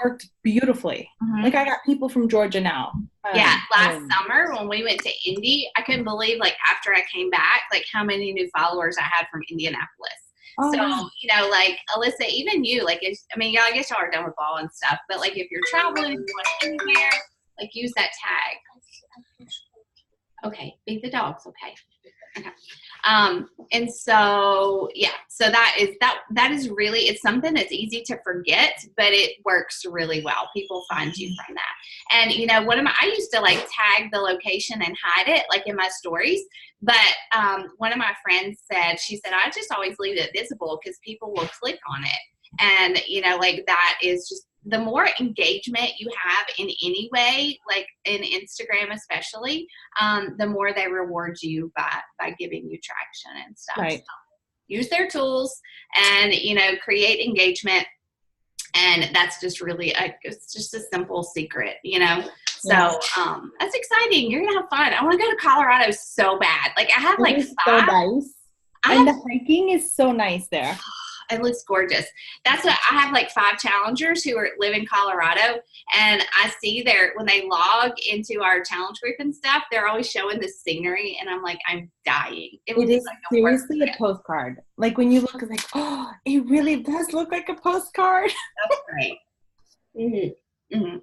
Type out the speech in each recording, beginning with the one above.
worked beautifully. Mhm. Like I got people from Georgia now. Yeah, last summer when we went to Indy, I couldn't believe like after I came back, like how many new followers I had from Indianapolis. Oh So, yeah. like Alyssa, even you, like, I mean, I guess y'all are done with ball and stuff, but like if you're traveling, if you want anywhere, like use that tag. Okay, beat the dogs. Okay. Okay. And so, yeah, so that is really, it's something that's easy to forget, but it works really well. People find you from that. And, I used to like tag the location and hide it like in my stories. But one of my friends said, she said, I just always leave it visible because people will click on it. And, like that is just, the more engagement you have in any way, like in Instagram especially, the more they reward you by giving you traction and stuff. Right. So use their tools and, create engagement. And that's just really, it's just a simple secret, So that's exciting. You're going to have fun. I want to go to Colorado so bad. Like I have like 5. So nice. And the hiking is so nice there. It looks gorgeous. That's what I have like 5 challengers who live in Colorado, and I see when they log into our challenge group and stuff, they're always showing the scenery, and I'm like, I'm dying. It is like seriously a postcard. Like when you look, it's like, oh, it really does look like a postcard. That's great. Mm-hmm. Mm-hmm.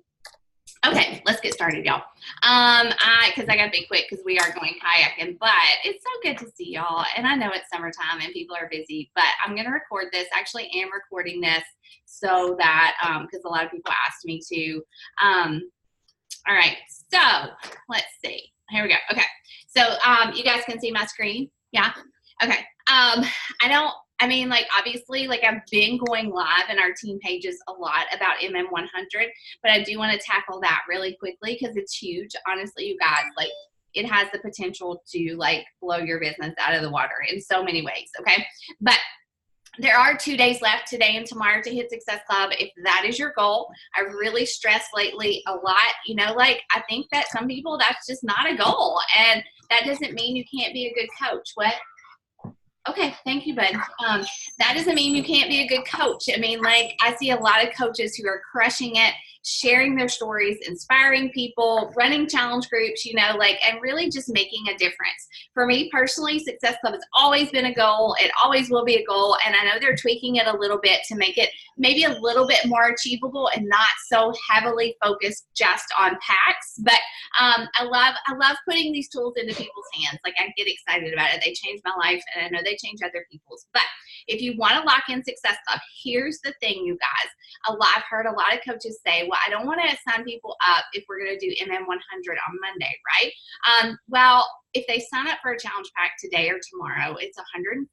Okay, let's get started, y'all. Because I got to be quick because we are going kayaking, but it's so good to see y'all. And I know it's summertime and people are busy, but I'm going to record this. I actually am recording this so that, because a lot of people asked me to. All right, so let's see. Here we go. Okay, so you guys can see my screen? Yeah? Okay. Obviously, like I've been going live in our team pages a lot about MM100, but I do want to tackle that really quickly because it's huge. Honestly, you guys, like it has the potential to like blow your business out of the water in so many ways. Okay. But there are 2 days left, today and tomorrow, to hit Success Club. If that is your goal, I've really stressed lately a lot, I think that some people, that's just not a goal. And that doesn't mean you can't be a good coach. What? Okay, thank you, bud. That doesn't mean you can't be a good coach. I mean, like, I see a lot of coaches who are crushing it, sharing their stories, inspiring people, running challenge groups, and really just making a difference. For me personally, Success Club has always been a goal. It always will be a goal. And I know they're tweaking it a little bit to make it maybe a little bit more achievable and not so heavily focused just on packs. But I love putting these tools into people's hands. Like I get excited about it. They change my life and I know they change other people's. But if you want to lock in Success Club, here's the thing, you guys. I've heard a lot of coaches say, well, I don't want to sign people up if we're going to do MM100 on Monday, right? Well, if they sign up for a challenge pack today or tomorrow, it's $140,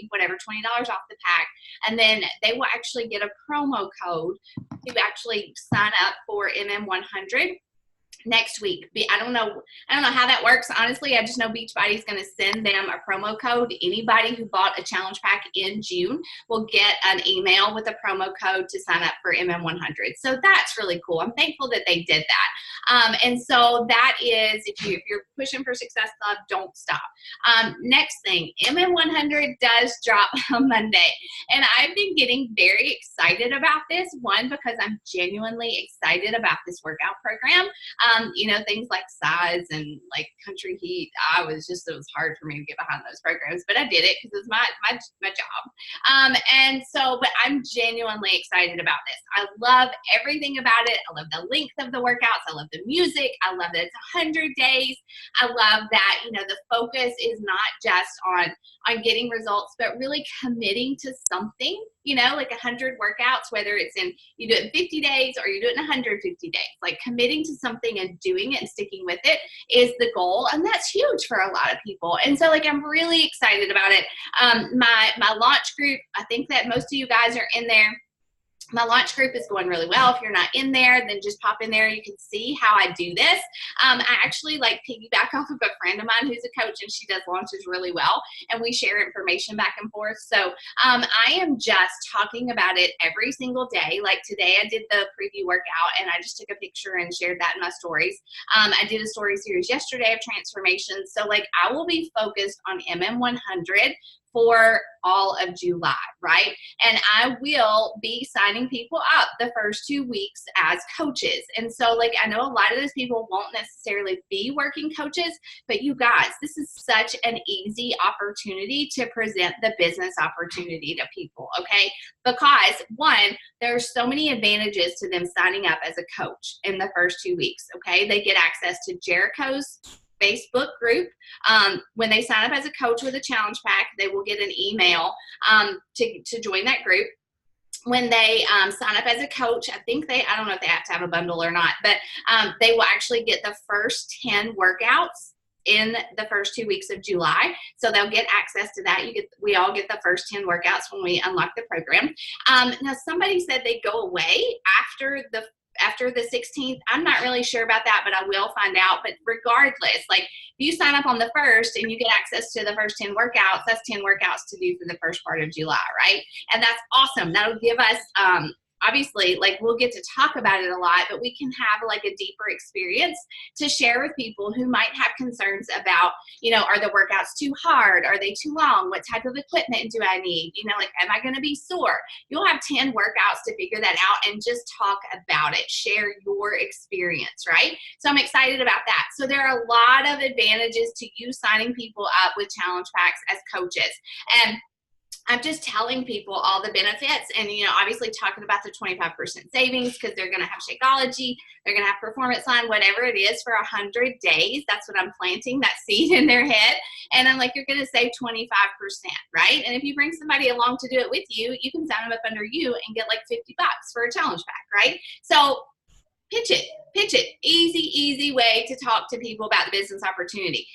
whatever, $20 off the pack. And then they will actually get a promo code to actually sign up for MM100 next week. I don't know how that works. Honestly, I just know Beachbody is going to send them a promo code. Anybody who bought a challenge pack in June will get an email with a promo code to sign up for MM100. So that's really cool. I'm thankful that they did that. And so that is, if you're pushing for Success Club, don't stop. Next thing, MM100 does drop on Monday. And I've been getting very excited about this. One, because I'm genuinely excited about this workout program. Things like size and like Country Heat, it was hard for me to get behind those programs, but I did it because it's my job. And so, but I'm genuinely excited about this. I love everything about it. I love the length of the workouts. I love the music. I love that it's 100 days. I love that, the focus is not just on getting results, but really committing to something, like 100 workouts, whether it's you do it in 50 days or you do it in 150 days, like committing to something and doing it and sticking with it is the goal. And that's huge for a lot of people. And so I'm really excited about it. My launch group, I think that most of you guys are in there. My launch group is going really well. If you're not in there, then just pop in there. You can see how I do this. I actually piggyback off of a friend of mine who's a coach, and she does launches really well, and we share information back and forth. So I am just talking about it every single day. Like today I did the preview workout, and I just took a picture and shared that in my stories. I did a story series yesterday of transformation. So I will be focused on MM100 for all of July, right? And I will be signing people up the first 2 weeks as coaches. And so like, I know a lot of those people won't necessarily be working coaches, but you guys, this is such an easy opportunity to present the business opportunity to people, okay? Because one, there's so many advantages to them signing up as a coach in the first 2 weeks, okay? They get access to Jericho's Facebook group. When they sign up as a coach with a challenge pack, they will get an email to join that group. When they sign up as a coach, I don't know if they have to have a bundle or not, but they will actually get the first 10 workouts in the first 2 weeks of July. So they'll get access to that. We all get the first 10 workouts when we unlock the program. Now somebody said they go away after the 16th. I'm not really sure about that, but I will find out. But regardless, like if you sign up on the 1st and you get access to the first 10 workouts, that's 10 workouts to do for the first part of July, right? And that's awesome. That'll give us, obviously, like we'll get to talk about it a lot, but we can have like a deeper experience to share with people who might have concerns about, are the workouts too hard? Are they too long? What type of equipment do I need? Like, am I going to be sore? You'll have 10 workouts to figure that out and just talk about it. Share your experience, right? So I'm excited about that. So there are a lot of advantages to you signing people up with challenge packs as coaches. And I'm just telling people all the benefits and, obviously talking about the 25% savings because they're going to have Shakeology, they're going to have Performance Line, whatever it is for 100 days. That's what I'm planting, that seed in their head. And I'm like, you're going to save 25%, right? And if you bring somebody along to do it with you, you can sign them up under you and get like $50 for a challenge pack, right? So pitch it. Easy way to talk to people about the business opportunity.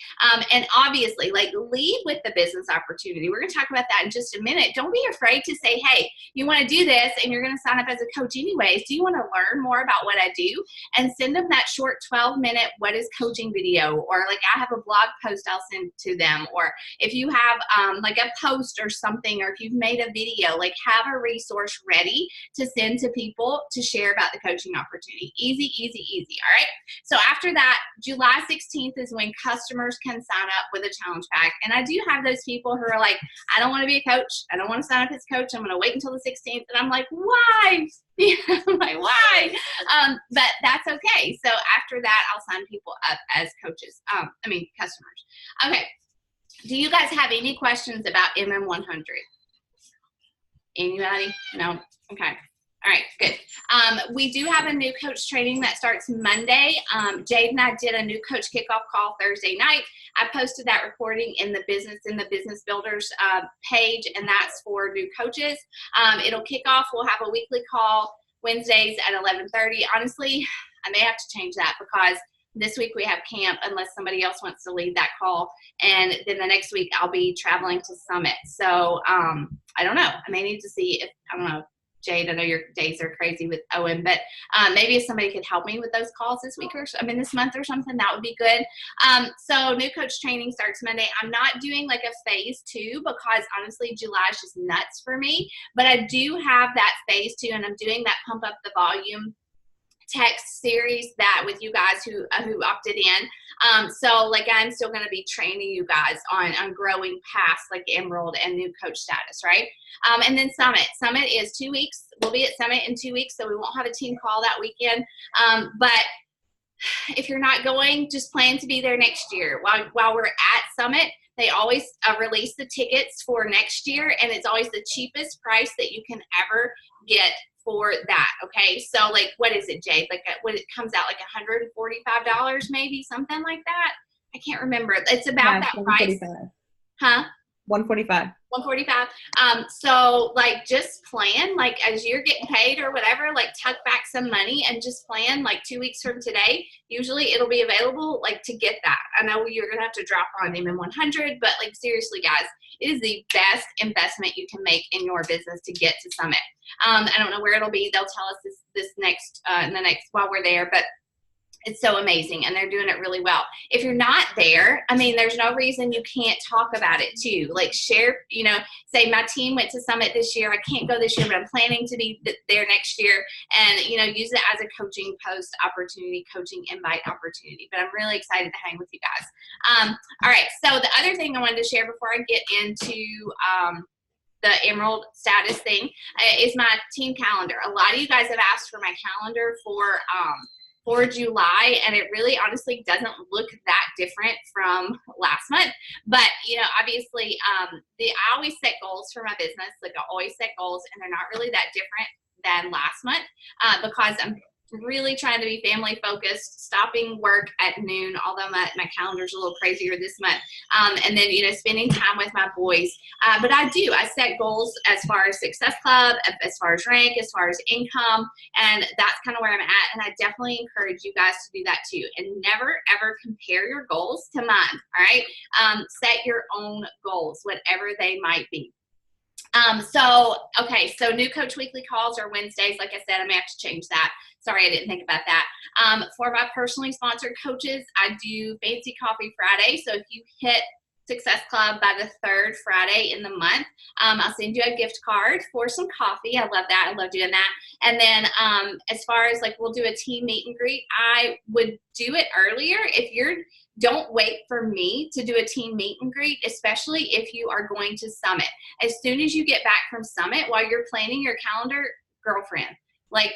And obviously, like, lead with the business opportunity. We're going to talk about that in just a minute. Don't be afraid to say, hey, you want to do this and you're going to sign up as a coach anyways. Do you want to learn more about what I do? And send them that short 12-minute what is coaching video, or like I have a blog post I'll send to them. Or if you have like a post or something, or if you've made a video, like have a resource ready to send to people to share about the coaching opportunity. Easy. All right. So after that, July 16th is when customers can sign up with a challenge pack. And I do have those people who are like, I don't want to be a coach. I don't want to sign up as a coach. I'm going to wait until the 16th. And I'm like, why? I'm like, why? But that's okay. So after that, I'll sign people up as coaches. Customers. Okay. Do you guys have any questions about MM100? Anybody? No? Okay. All right, good. We do have a new coach training that starts Monday. Jade and I did a new coach kickoff call Thursday night. I posted that recording in the Business Builders page, and that's for new coaches. It'll kick off. We'll have a weekly call Wednesdays at 11:30. Honestly, I may have to change that because this week we have camp unless somebody else wants to lead that call. And then the next week I'll be traveling to Summit. So I don't know. I may need to see if, I don't know, Jade, I know your days are crazy with Owen, but maybe if somebody could help me with those calls this month or something, that would be good. So new coach training starts Monday. I'm not doing like a phase 2 because honestly, July is just nuts for me, but I do have that phase 2 and I'm doing that pump up the volume text series that with you guys who opted in. So like I'm still going to be training you guys on growing past like Emerald and new coach status, right? And then Summit is 2 weeks. We'll be at Summit in 2 weeks, so we won't have a team call that weekend. But if you're not going, just plan to be there next year. While we're at Summit, they always release the tickets for next year, and it's always the cheapest price that you can ever get for that. Okay, so like, what is it, Jade? Like, when it comes out, like $145, maybe something like that. I can't remember. It's about that price. Huh? 145. 145. So like, just plan, like as you're getting paid or whatever, like tuck back some money and just plan like 2 weeks from today. Usually it'll be available like to get that. I know you're going to have to drop on MM100, but like seriously guys, it is the best investment you can make in your business to get to Summit. I don't know where it'll be. They'll tell us this next while we're there, but It's so amazing, and they're doing it really well. If you're not there, I mean, there's no reason you can't talk about it too. Like share, you know, say my team went to Summit this year. I can't go this year, but I'm planning to be there next year. And, you know, use it as a coaching post opportunity, coaching invite opportunity. But I'm really excited to hang with you guys. All right, so the other thing I wanted to share before I get into the Emerald status thing is my team calendar. A lot of you guys have asked for my calendar for July, and it really honestly doesn't look that different from last month. But, you know, obviously, I always set goals for my business. Like I always set goals, and they're not really that different than last month because I'm really trying to be family focused, stopping work at noon, although my calendar's a little crazier this month. And then, you know, spending time with my boys. But I set goals as far as Success Club, as far as rank, as far as income, and that's kind of where I'm at. And I definitely encourage you guys to do that too. And never, ever compare your goals to mine, all right? Set your own goals, whatever they might be. So new Coach Weekly calls are Wednesdays. Like I said, I may have to change that. Sorry, I didn't think about that. For my personally sponsored coaches, I do Fancy Coffee Friday. So if you hit Success Club by the 3rd Friday in the month, I'll send you a gift card for some coffee. I love that. I love doing that. And then as far as like we'll do a team meet and greet, I would do it earlier. Don't wait for me to do a team meet and greet, especially if you are going to Summit. As soon as you get back from Summit, while you're planning your calendar, girlfriend, like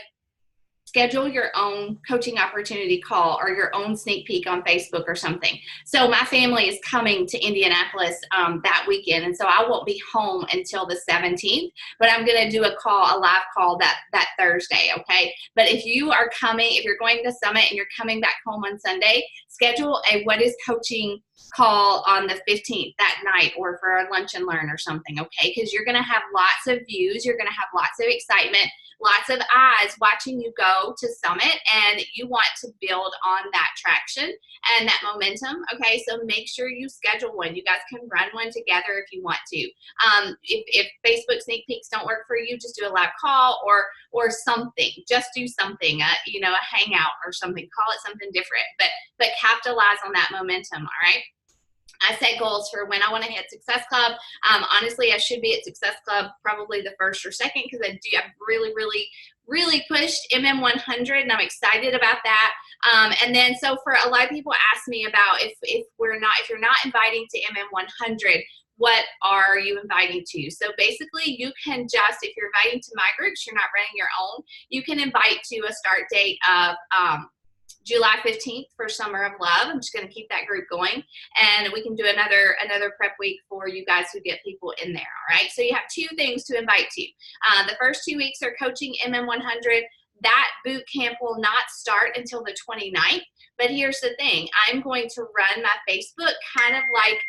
schedule your own coaching opportunity call or your own sneak peek on Facebook or something. So my family is coming to Indianapolis that weekend, and so I won't be home until the 17th, but I'm going to do a live call that Thursday, okay? But if you are coming, if you're going to Summit and you're coming back home on Sunday, schedule a What is Coaching call on the 15th that night, or for a lunch and learn or something, okay? Because you're going to have lots of views, you're going to have lots of excitement, lots of eyes watching you go to Summit, and you want to build on that traction and that momentum, okay? So make sure you schedule one. You guys can run one together if you want to. If Facebook sneak peeks don't work for you, just do a live call or something. Just do something, you know, a hangout or something. Call it something different, but capitalize on that momentum, all right? I set goals for when I want to hit Success Club. Honestly, I should be at Success Club probably the 1st or 2nd because I've really pushed MM100, and I'm excited about that. And then so for a lot of people ask me about if you're not inviting to MM100, what are you inviting to? So basically you can just, if you're inviting to my groups, you're not running your own, you can invite to a start date of July 15th for Summer of Love. I'm just going to keep that group going, and we can do another prep week for you guys who get people in there. All right. So you have 2 things to invite to. The first 2 weeks are coaching MM100. That boot camp will not start until the 29th. But here's the thing: I'm going to run my Facebook kind of like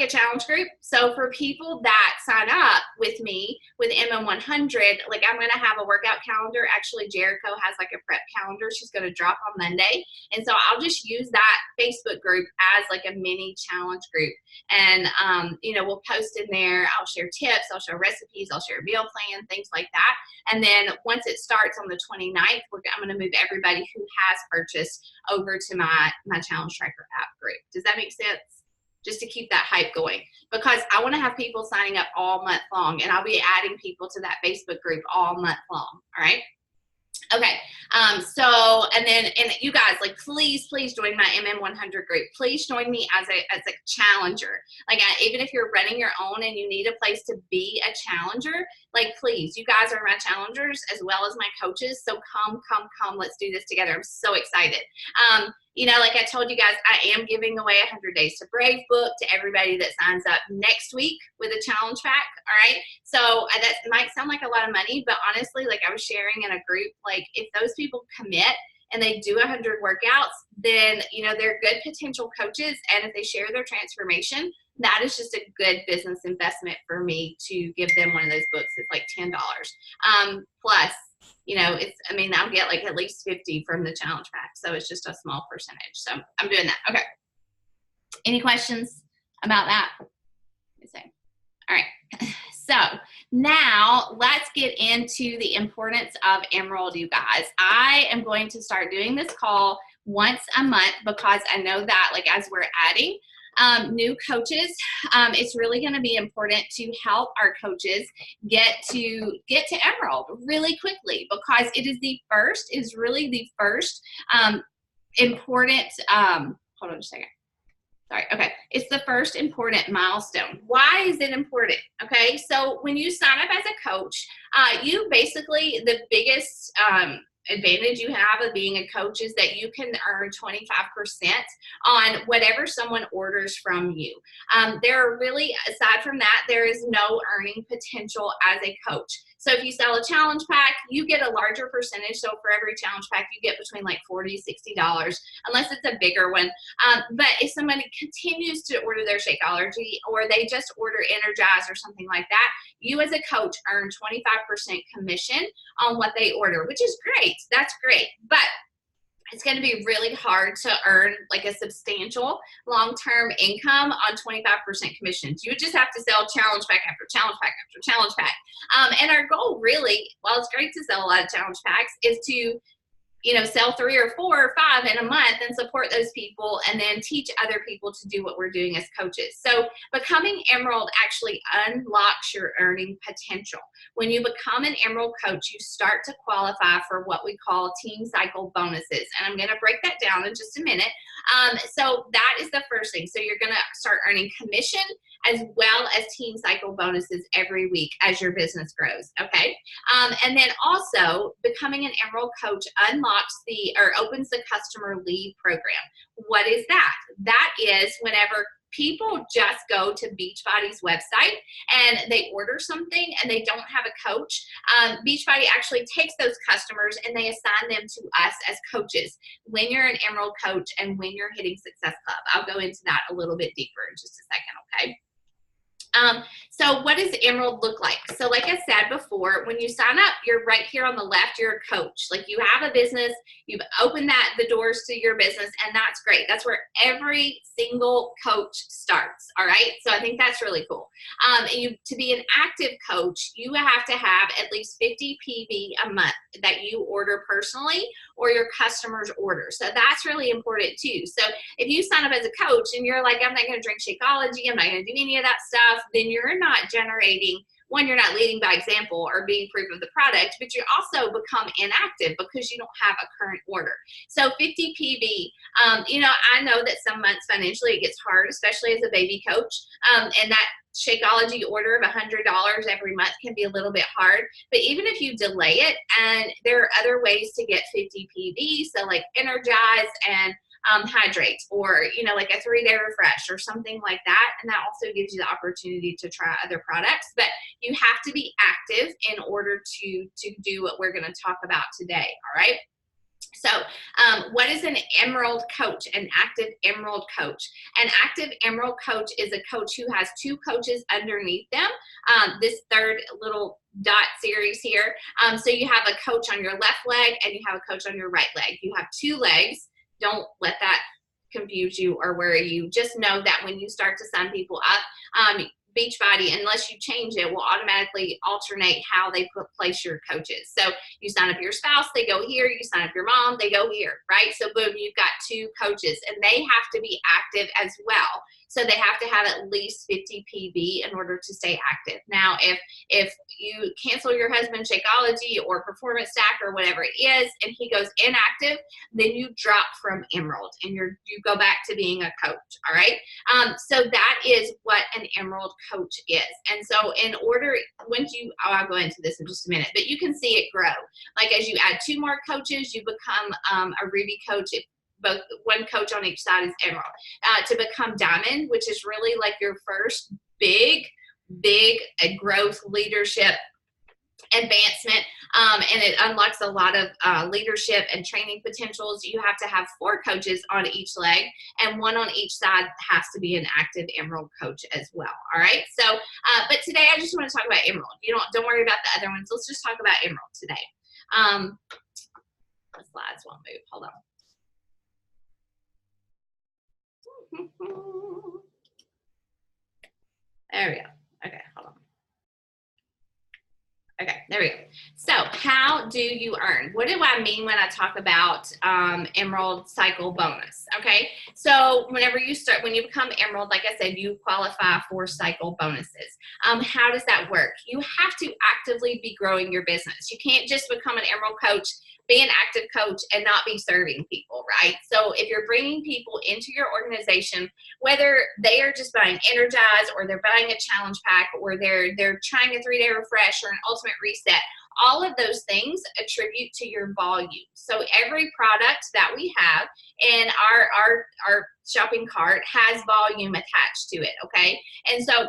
a challenge group. So for people that sign up with me with MM100, like I'm going to have a workout calendar. Actually, Jericho has like a prep calendar. She's going to drop on Monday. And so I'll just use that Facebook group as like a mini challenge group. And, you know, we'll post in there. I'll share tips. I'll share recipes. I'll share a meal plan, things like that. And then once it starts on the 29th, I'm going to move everybody who has purchased over to my Challenge Tracker app group. Does that make sense? Just to keep that hype going, because I want to have people signing up all month long, and I'll be adding people to that Facebook group all month long. All right. Okay. And you guys, like, please join my MM100 group. Please join me as a challenger. Like, even if you're running your own and you need a place to be a challenger, like, please, you guys are my challengers as well as my coaches. So come, let's do this together. I'm so excited. You know, like I told you guys, I am giving away 100 Days to Brave book to everybody that signs up next week with a challenge pack. All right. So that might sound like a lot of money, but honestly, like I was sharing in a group, like if those people commit and they do 100 workouts, then, you know, they're good potential coaches. And if they share their transformation, that is just a good business investment for me to give them one of those books. It's like $10. Plus, you know, I'll get like at least 50 from the challenge pack. So it's just a small percentage. So I'm doing that. Okay. Any questions about that? All right. So Now, let's get into the importance of Emerald, you guys. I am going to start doing this call once a month because I know that, like, as we're adding new coaches, it's really going to be important to help our coaches get to Emerald really quickly, because it is really the first important, hold on a second. Sorry, okay. It's the first important milestone. Why is it important? Okay, so when you sign up as a coach, you basically, the biggest advantage you have of being a coach is that you can earn 25% on whatever someone orders from you. There are really, aside from that, there is no earning potential as a coach. So if you sell a challenge pack, you get a larger percentage. So for every challenge pack, you get between like $40, $60, unless it's a bigger one. But if somebody continues to order their Shakeology, or they just order Energize or something like that, you as a coach earn 25% commission on what they order, which is great. That's great. But it's going to be really hard to earn like a substantial long-term income on 25% commissions. You would just have to sell challenge pack after challenge pack after challenge pack. And our goal really, while it's great to sell a lot of challenge packs, is to sell 3 or 4 or 5 in a month and support those people, and then teach other people to do what we're doing as coaches. So becoming Emerald actually unlocks your earning potential. When you become an Emerald coach, you start to qualify for what we call team cycle bonuses. And I'm going to break that down in just a minute. So that is the first thing. So you're going to start earning commission as well as team cycle bonuses every week as your business grows. Okay. And then also becoming an Emerald coach opens the customer lead program. What is that? That is whenever people just go to Beachbody's website and they order something and they don't have a coach, Beachbody actually takes those customers and they assign them to us as coaches when you're an Emerald coach and when you're hitting Success Club. I'll go into that a little bit deeper in just a second, okay? So what does Emerald look like? So like I said before, when you sign up, you're right here on the left, you're a coach. Like you have a business, you've opened the doors to your business, and that's great. That's where every single coach starts, all right? So I think that's really cool. To be an active coach, you have to have at least 50 PV a month that you order personally or your customers order. So that's really important too. So if you sign up as a coach and you're like, I'm not going to drink Shakeology, I'm not going to do any of that stuff, then you're not generating, one, you're not leading by example or being proof of the product, but you also become inactive because you don't have a current order. So 50 PV, I know that some months financially it gets hard, especially as a baby coach, and that Shakeology order of $100 every month can be a little bit hard, but even if you delay it, and there are other ways to get 50 PV, so like Energize and hydrate, or like a 3-day refresh or something like that, and that also gives you the opportunity to try other products. But you have to be active in order to do what we're going to talk about today. All right. So what is an Emerald coach, an active Emerald coach? An active Emerald coach is a coach who has 2 coaches underneath them. This third little dot series here. So you have a coach on your left leg and you have a coach on your right leg. You have 2 legs. Don't let that confuse you or worry you. Just know that when you start to sign people up, Beachbody, unless you change it, will automatically alternate how they place your coaches. So you sign up your spouse, they go here. You sign up your mom, they go here, right? So boom, you've got 2 coaches, and they have to be active as well. So they have to have at least 50 PV in order to stay active. Now, if you cancel your husband's Shakeology or Performance Stack or whatever it is, and he goes inactive, then you drop from Emerald and you go back to being a coach. All right. So that is what an Emerald coach is. And so I'll go into this in just a minute, but you can see it grow. Like as you add 2 more coaches, you become a Ruby coach. Both one coach on each side is Emerald. To become Diamond, which is really like your first big growth leadership advancement, and it unlocks a lot of leadership and training potentials. You have to have 4 coaches on each leg, and 1 on each side has to be an active Emerald coach as well. All right. So, but today I just want to talk about Emerald. Don't worry about the other ones. Let's just talk about Emerald today. The slides won't move. Hold on. There we go. Okay, hold on. Okay, there we go. So how do you earn? What do I mean when I talk about Emerald Cycle Bonus? Okay, so whenever you start, when you become Emerald, like I said, you qualify for cycle bonuses. How does that work? You have to actively be growing your business. You can't just become an Emerald coach, be an active coach, and not be serving people, right? So if you're bringing people into your organization, whether they are just buying Energize or they're buying a challenge pack or they're trying a 3-day refresh or an ultimate reset, all of those things attribute to your volume. So every product that we have in our shopping cart has volume attached to it, okay? And so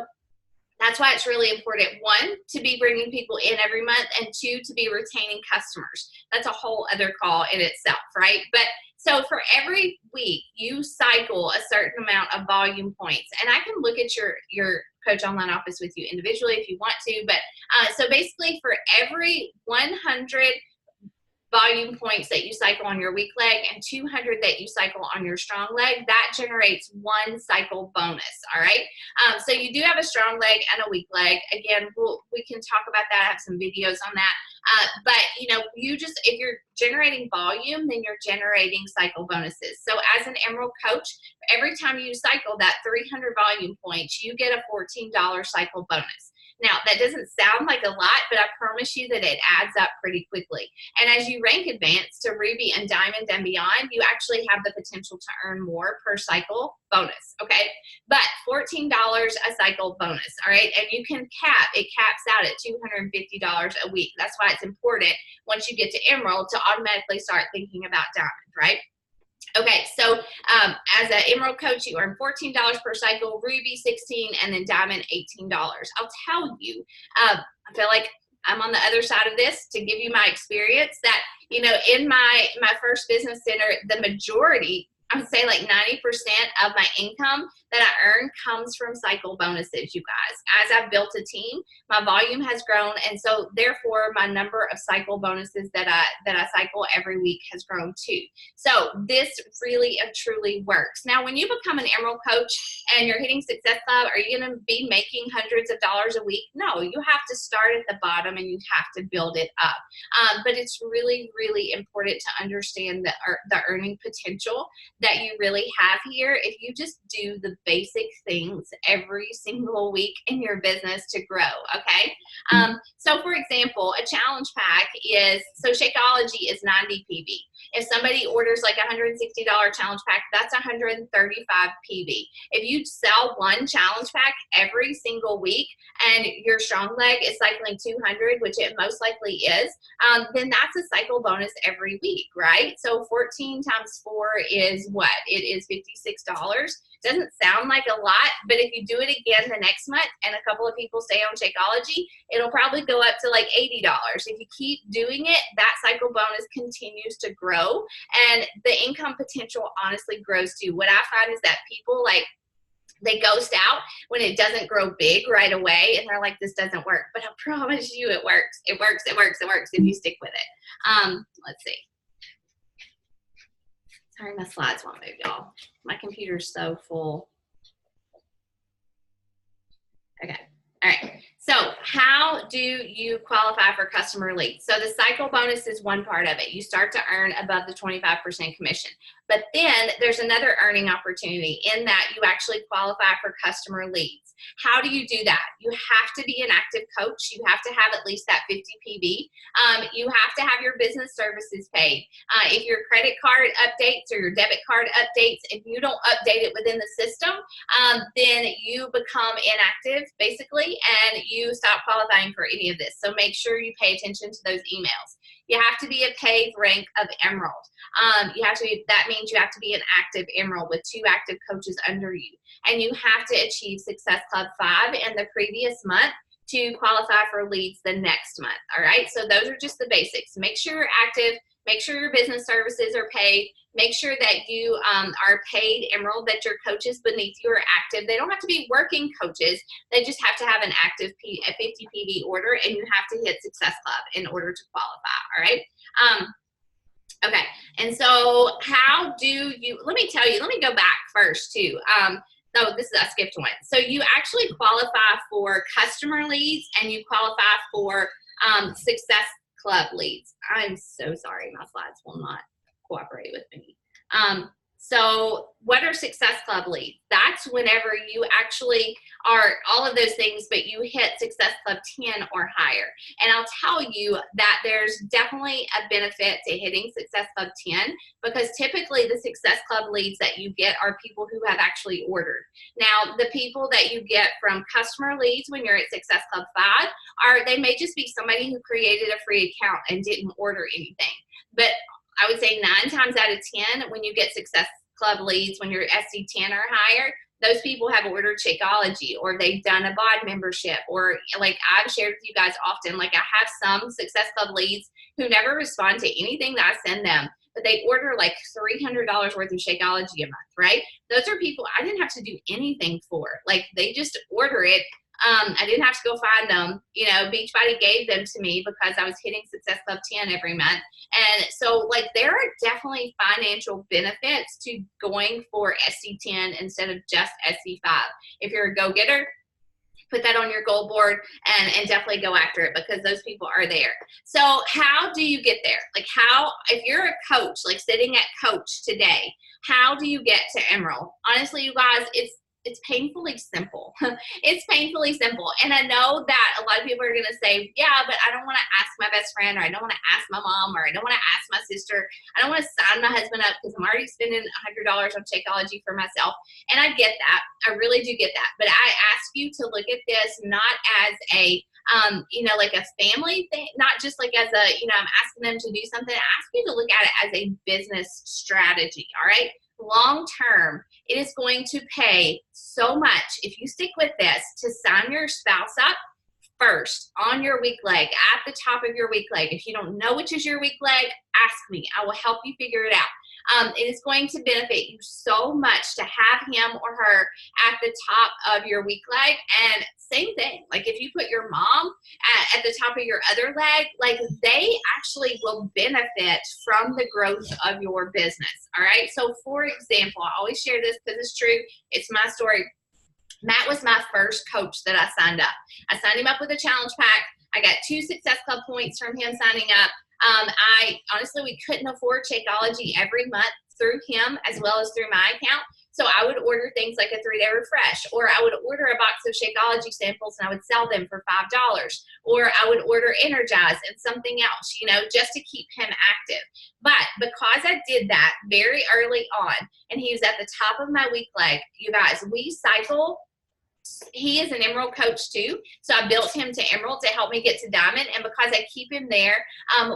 that's why it's really important, one, to be bringing people in every month, and two, to be retaining customers. That's a whole other call in itself, right? But so for every week, you cycle a certain amount of volume points. And I can look at your Coach Online office with you individually if you want to. But so basically for every 100 volume points that you cycle on your weak leg and 200 that you cycle on your strong leg, that generates 1 cycle bonus. All right. So you do have a strong leg and a weak leg. Again, we can talk about that. I have some videos on that. But you know, if you're generating volume, then you're generating cycle bonuses. So as an Emerald coach, every time you cycle that 300 volume points, you get a $14 cycle bonus. Now, that doesn't sound like a lot, but I promise you that it adds up pretty quickly. And as you rank advanced to Ruby and Diamond and beyond, you actually have the potential to earn more per cycle bonus, okay? But $14 a cycle bonus, all right? And you can it caps out at $250 a week. That's why it's important once you get to Emerald to automatically start thinking about Diamond, right? Okay, so as an Emerald coach, you earn $14 per cycle, Ruby $16, and then Diamond $18. I'll tell you, I feel like I'm on the other side of this to give you my experience that, you know, in my first business center, the majority, I would say like 90% of my income that I earn comes from cycle bonuses, you guys. As I've built a team, my volume has grown, and so therefore my number of cycle bonuses that I cycle every week has grown too. So this really and truly works. Now, when you become an Emerald coach and you're hitting Success Club, are you going to be making hundreds of dollars a week? No, you have to start at the bottom and you have to build it up. But it's really, really important to understand the earning potential that you really have here if you just do the basic things every single week in your business to grow, okay? So for example, a challenge pack so Shakeology is 90 PV. If somebody orders like a $160 challenge pack, that's 135 PV. If you sell one challenge pack every single week and your strong leg is cycling 200, which it most likely is, then that's a cycle bonus every week, right? So 14 times 4 is what? It is $56. Doesn't sound like a lot, but if you do it again the next month and a couple of people stay on Shakeology, it'll probably go up to like $80. If you keep doing it, that cycle bonus continues to grow, and the income potential honestly grows too. What I find is that people they ghost out when it doesn't grow big right away, and they're like, this doesn't work. But I promise you it works. It works, it works, it works if you stick with it. Let's see. Sorry, my slides won't move, y'all. My computer's so full. Okay. All right. So how do you qualify for customer leads? So the cycle bonus is one part of it. You start to earn above the 25% commission. But then there's another earning opportunity in that you actually qualify for customer leads. How do you do that? You have to be an active coach. You have to have at least that 50 PV. You have to have your business services paid. If your credit card updates or your debit card updates, if you don't update it within the system, then you become inactive basically, and you stop qualifying for any of this. So make sure you pay attention to those emails. You have to be a paid rank of Emerald. That means you have to be an active Emerald with 2 active coaches under you. And you have to achieve Success Club 5 in the previous month to qualify for leads the next month. All right, so those are just the basics. Make sure you're active. Make sure your business services are paid. Make sure that you are paid Emerald, that your coaches beneath you are active. They don't have to be working coaches. They just have to have an active a 50 PV order, and you have to hit Success Club in order to qualify, all right? Okay, and so how do you, let me go back first too. No, I skipped one. So you actually qualify for customer leads and you qualify for Success Club leads. I'm so sorry, my slides will not cooperate with me. So what are Success Club leads? That's whenever you actually are all of those things, but you hit Success Club 10 or higher. And I'll tell you that there's definitely a benefit to hitting Success Club 10, because typically the Success Club leads that you get are people who have actually ordered. Now, the people that you get from customer leads when you're at Success Club 5 they may just be somebody who created a free account and didn't order anything. But I would say 9 times out of 10, when you get Success Club leads, when you're SC10 or higher, those people have ordered Shakeology, or they've done a bod membership, or like I've shared with you guys often, like I have some Success Club leads who never respond to anything that I send them, but they order like $300 worth of Shakeology a month, right? Those are people I didn't have to do anything for. Like they just order it. I didn't have to go find them. You know, Beachbody gave them to me because I was hitting Success Club 10 every month. And so like there are definitely financial benefits to going for SC10 instead of just SC5. If you're a go-getter, put that on your goal board and definitely go after it, because those people are there. So how do you get there? Like if you're a coach, like sitting at coach today, how do you get to Emerald? Honestly, you guys, it's painfully simple. It's painfully simple. And I know that a lot of people are going to say, yeah, but I don't want to ask my best friend, or I don't want to ask my mom, or I don't want to ask my sister. I don't want to sign my husband up because I'm already spending $100 on Shakeology for myself. And I get that. I really do get that. But I ask you to look at this not as a, like a family thing, not just like as a, I'm asking them to do something. I ask you to look at it as a business strategy. All right. Long term, it is going to pay so much if you stick with this to sign your spouse up first on your weak leg, at the top of your weak leg. If you don't know which is your weak leg, ask me. I will help you figure it out. It is going to benefit you so much to have him or her at the top of your weak leg. And same thing, like if you put your mom at the top of your other leg, like they actually will benefit from the growth of your business. All right. So for example, I always share this because it's true. It's my story. Matt was my first coach that I signed up. I signed him up with a challenge pack. I got 2 Success Club points from him signing up. We couldn't afford Shakeology every month through him as well as through my account. So I would order things like a 3-day refresh, or I would order a box of Shakeology samples and I would sell them for $5, or I would order Energize and something else, just to keep him active. But because I did that very early on, and he was at the top of my weak leg, you guys, we cycle. He is an Emerald coach too. So I built him to Emerald to help me get to Diamond. And because I keep him there,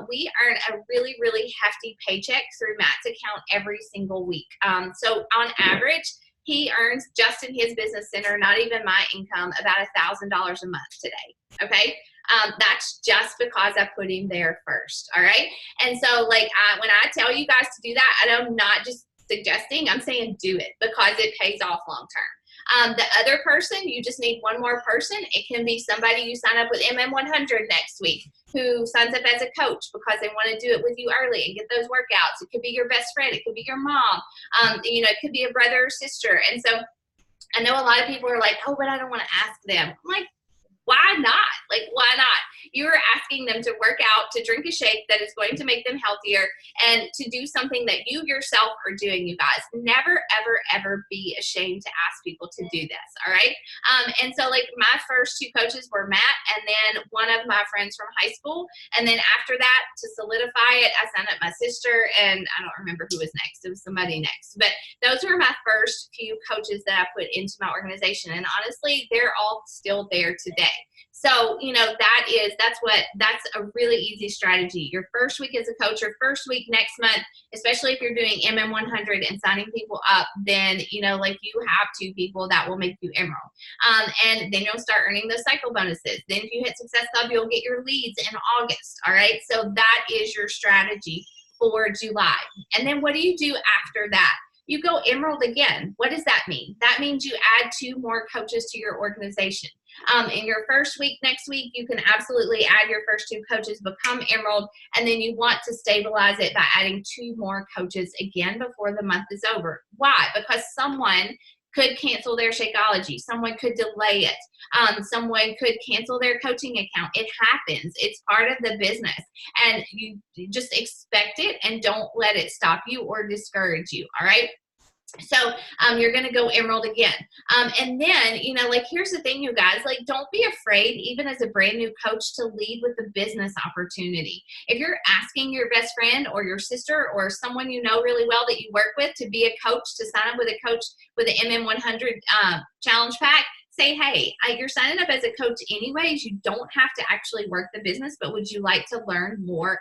we earn a really, really hefty paycheck through Matt's account every single week. So on average, he earns just in his business center, not even my income, about $1,000 a month today. Okay. That's just because I put him there first. All right. And so when I tell you guys to do that, I'm not just suggesting, I'm saying do it, because it pays off long term. The other person, you just need one more person. It can be somebody you sign up with MM100 next week who signs up as a coach because they want to do it with you early and get those workouts. It could be your best friend. It could be your mom. It could be a brother or sister. And so I know a lot of people are like, oh, but I don't want to ask them. I'm like, why not? Like, why not? You're asking them to work out, to drink a shake that is going to make them healthier, and to do something that you yourself are doing, you guys. Never, ever, ever be ashamed to ask people to do this, all right? And so, my first 2 coaches were Matt and then one of my friends from high school. And then after that, to solidify it, I signed up my sister, and I don't remember who was next. It was somebody next. But those were my first few coaches that I put into my organization. And honestly, they're all still there today. So, that's a really easy strategy. Your first week as a coach, your first week next month, especially if you're doing MM100 and signing people up, then, you have 2 people that will make you Emerald. And then you'll start earning those cycle bonuses. Then if you hit Success Club, you'll get your leads in August. All right. So that is your strategy for July. And then what do you do after that? You go Emerald again. What does that mean? That means you add 2 more coaches to your organization. In your first week, next week, you can absolutely add your first 2 coaches, become Emerald, and then you want to stabilize it by adding 2 more coaches again before the month is over. Why? Because someone could cancel their Shakeology. Someone could delay it. Someone could cancel their coaching account. It happens. It's part of the business. And you just expect it and don't let it stop you or discourage you. All right. So you're going to go Emerald again. And then, you know, like, here's the thing, you guys, like, don't be afraid, even as a brand new coach, to lead with the business opportunity. If you're asking your best friend or your sister or someone you know really well that you work with to be a coach, to sign up with a coach with the MM100 challenge pack, say, hey, you're signing up as a coach anyways. You don't have to actually work the business, but would you like to learn more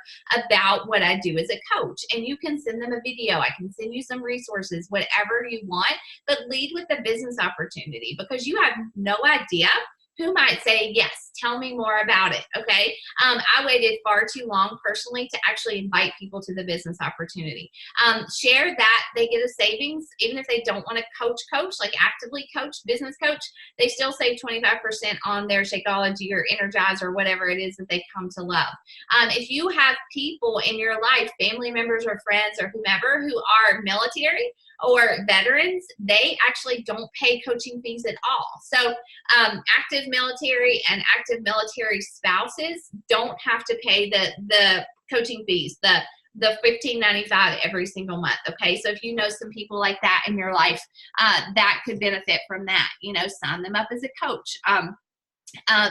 about what I do as a coach? And you can send them a video. I can send you some resources, whatever you want, but lead with the business opportunity, because you have no idea who might say, yes, tell me more about it, okay? I waited far too long personally to actually invite people to the business opportunity. Share that they get a savings, even if they don't want to coach, like actively coach, business coach, they still save 25% on their Shakeology or Energize or whatever it is that they come to love. If you have people in your life, family members or friends or whomever, who are military or veterans, they actually don't pay coaching fees at all. So active military and active military spouses don't have to pay the coaching fees, the $15.95 every single month. Okay, so if you know some people like that in your life that could benefit from that, you know, sign them up as a coach.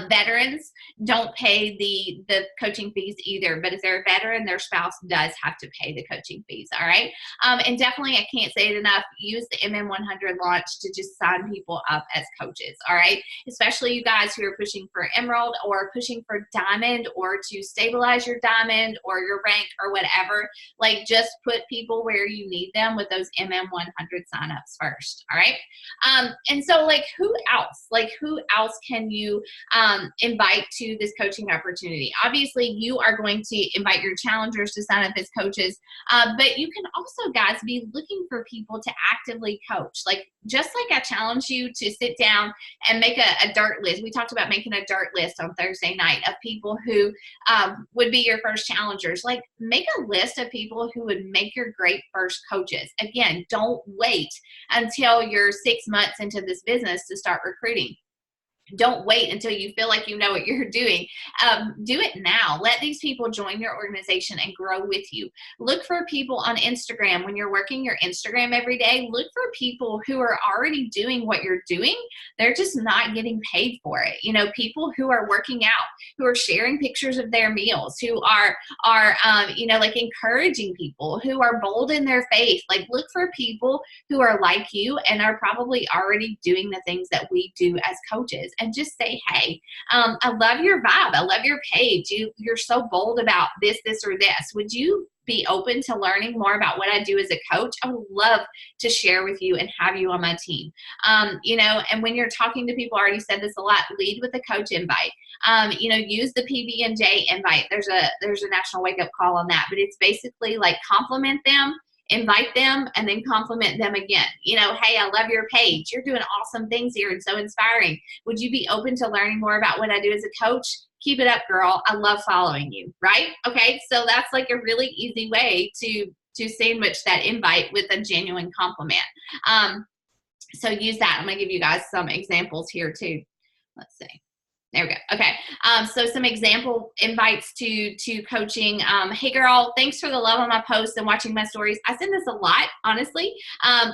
Veterans don't pay the coaching fees either, but if they're a veteran, their spouse does have to pay the coaching fees. All right. And definitely, I can't say it enough, use the MM100 launch to just sign people up as coaches. All right. Especially you guys who are pushing for Emerald or pushing for Diamond, or to stabilize your Diamond or your rank or whatever. Like, just put people where you need them with those MM100 signups first. All right. And so, like, who else? Like, who else can you invite to this coaching opportunity? Obviously, you are going to invite your challengers to sign up as coaches, but you can also, guys, be looking for people to actively coach. Like, just like I challenge you to sit down and make a dirt list. We talked about making a dirt list on Thursday night of people who would be your first challengers. Like, make a list of people who would make your great first coaches. Again, don't wait until you're 6 months into this business to start recruiting. Don't wait until you feel like you know what you're doing. Do it now. Let these people join your organization and grow with you. Look for people on Instagram. When you're working your Instagram every day, look for people who are already doing what you're doing. They're just not getting paid for it. You know, people who are working out, who are sharing pictures of their meals, who are you know, like, encouraging people, who are bold in their faith. Like, look for people who are like you and are probably already doing the things that we do as coaches. And just say, hey, I love your vibe. I love your page. You're so bold about this, or this. Would you be open to learning more about what I do as a coach? I would love to share with you and have you on my team. You know, and when you're talking to people, I already said this a lot, lead with a coach invite. You know, use the PB&J invite. There's a national wake up call on that, but it's basically like, compliment them, invite them, and then compliment them again. You know, hey, I love your page. You're doing awesome things here and so inspiring. Would you be open to learning more about what I do as a coach? Keep it up, girl. I love following you, right? Okay, so that's like a really easy way to sandwich that invite with a genuine compliment. So use that. I'm going to give you guys some examples here too. Let's see. There we go. Okay. So some example invites to coaching. Hey girl, thanks for the love on my posts and watching my stories. I send this a lot, honestly.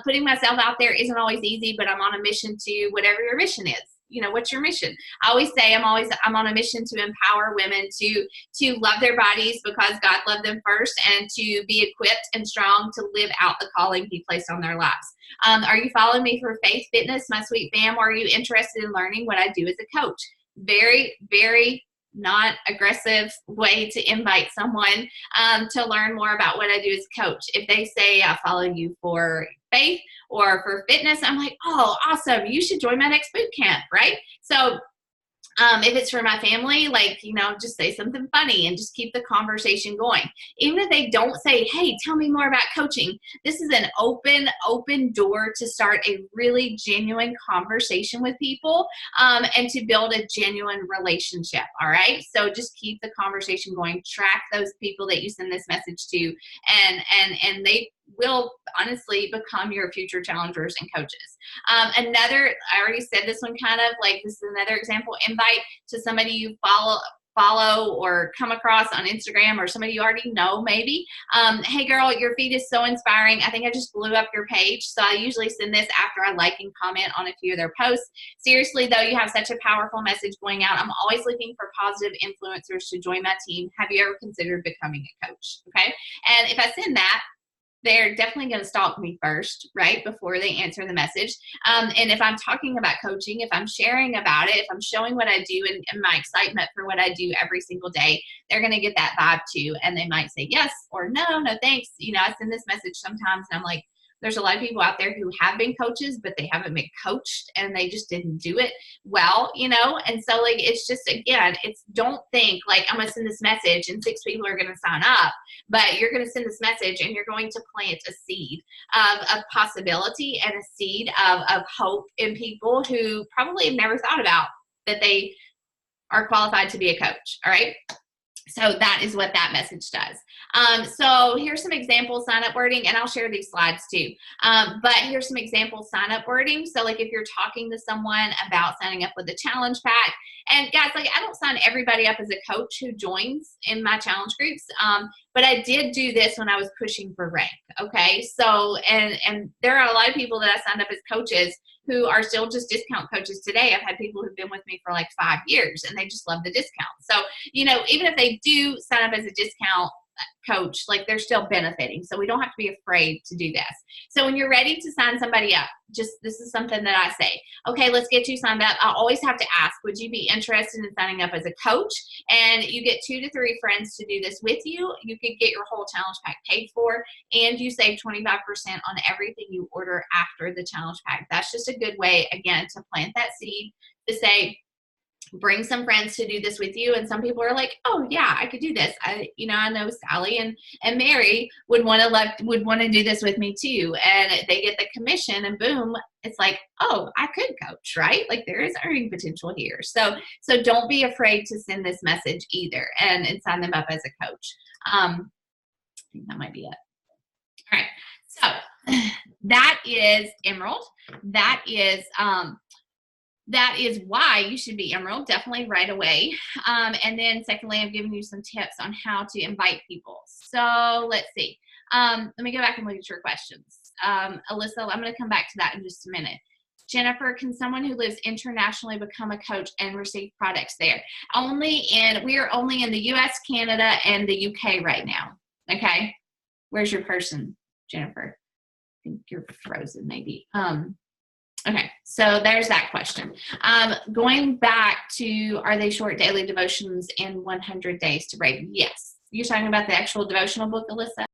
Putting myself out there isn't always easy, but I'm on a mission to whatever your mission is. You know, what's your mission? I always say I'm on a mission to empower women to love their bodies because God loved them first, and to be equipped and strong to live out the calling He placed on their lives. Are you following me for faith, fitness, my sweet fam? Or are you interested in learning what I do as a coach? Very, very not aggressive way to invite someone to learn more about what I do as a coach. If they say, I follow you for faith or for fitness, I'm like, oh, awesome. You should join my next boot camp, right? So if it's for my family, like, you know, just say something funny and just keep the conversation going. Even if they don't say, hey, tell me more about coaching, this is an open door to start a really genuine conversation with people and to build a genuine relationship. All right. So just keep the conversation going. Track those people that you send this message to, and will honestly become your future challengers and coaches. Another, I already said this one kind of like, this is another example, invite to somebody you follow or come across on Instagram, or somebody you already know maybe. Hey girl, your feed is so inspiring. I think I just blew up your page. So I usually send this after I like and comment on a few of their posts. Seriously though, you have such a powerful message going out. I'm always looking for positive influencers to join my team. Have you ever considered becoming a coach? Okay. And if I send that, they're definitely going to stalk me first, right, before they answer the message. And if I'm talking about coaching, if I'm sharing about it, if I'm showing what I do and my excitement for what I do every single day, they're going to get that vibe too. And they might say yes or no, no thanks. You know, I send this message sometimes and I'm like, there's a lot of people out there who have been coaches, but they haven't been coached and they just didn't do it well, you know? And so like, it's just, again, it's don't think like I'm going to send this message and 6 people are going to sign up, but you're going to send this message and you're going to plant a seed of possibility and a seed of hope in people who probably have never thought about that they are qualified to be a coach. All right. So that is what that message does. So here's some example sign-up wording, and I'll share these slides too. But here's some example sign-up wording. So like if you're talking to someone about signing up with the challenge pack, and guys, like I don't sign everybody up as a coach who joins in my challenge groups, but I did do this when I was pushing for rank. Okay, so and there are a lot of people that I signed up as coaches who are still just discount coaches today. I've had people who've been with me for like 5 years and they just love the discount. So, you know, even if they do sign up as a discount coach, like they're still benefiting. So we don't have to be afraid to do this. So when you're ready to sign somebody up, just this is something that I say, okay, let's get you signed up. I always have to ask, would you be interested in signing up as a coach? And you get 2 to 3 friends to do this with you. You could get your whole challenge pack paid for, and you save 25% on everything you order after the challenge pack. That's just a good way, again, to plant that seed to say, bring some friends to do this with you. And some people are like, oh yeah, I could do this. I know Sally and Mary would want to do this with me too. And they get the commission and boom, it's like, oh, I could coach, right? Like there is earning potential here. So don't be afraid to send this message either and sign them up as a coach. I think that might be it. All right. So that is Emerald. That is why you should be Emerald, definitely right away. And then secondly, I've given you some tips on how to invite people. So let's see. Let me go back and look at your questions. Alyssa, I'm going to come back to that in just a minute. Jennifer, can someone who lives internationally become a coach and receive products there? We are only in the US, Canada, and the UK right now. Okay. Where's your person, Jennifer? I think you're frozen maybe. Okay, so there's that question. Going back to, are they short daily devotions in 100 days to break? Yes. You're talking about the actual devotional book, Alyssa?